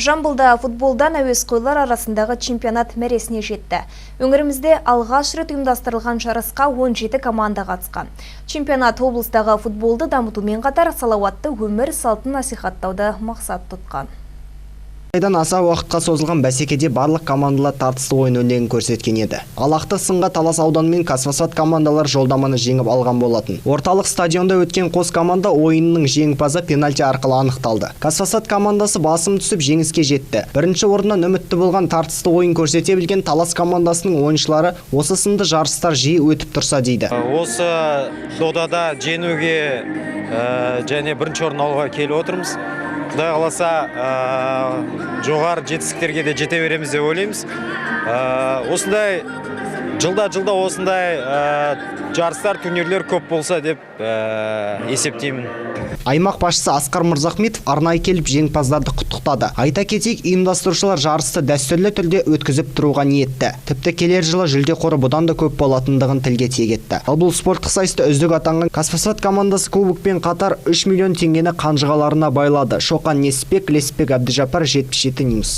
Жамбылда футболдан әуесқойлар арасындағы чемпионат мәресіне жетті. Өңірімізде алғаш рет ұйымдастырылған жарысқа 17 команда қатысқан. Чемпионат облыстағы футболды дамытумен қатар салауатты өмір салтын насихаттауды мақсат тұтқан. Айдан аса уақытқа созылған бәсекеде барлық командалар тартысты ойын өнегін көрсеткен еді. Алақты сынға Талас ауданы мен Касфосфат командалар жолдаманы жеңіп алған болатын. Орталық стадионда өткен қос команда ойынның жеңімпазы пенальти арқылы анықталды. Касфосфат командасы басым түсіп жеңіске жетті. Бірінші орыннан үмітті болған тартысты ойын көрсете білген Талас командасының ойыншылары осы сынды жарыстар жиі өтіп тұрса дейді. Осы додада жеңуге және бірінші орын алуға келіп отырмыз. Құдай қаласа жоғары жетістіктерге де жете береміз деп ойлаймыз. Осындай жылда осындай жарыстар, турнирлер көп болса деп есептеймін. Аймақ басшысы Асқар Мырзахметов арнайы келіп жеңімпаздарды құттықтады. Айта кетейік, ұйымдастырушылар жарысты дәстүрлі түрде өткізіп тұруға ниетті. Тіпті келер жылы жүлде қоры бұдан да көп болатындығын тілге тиек етті. Ал бұл спорттық сайыста үздік атанған Касфосфат командасы кубокпен қатар 3 миллион теңгені қанжығаларына байлады. Шоқан Несіпбек, Лесіпбек Әбдіжапар, 77 Ньюс.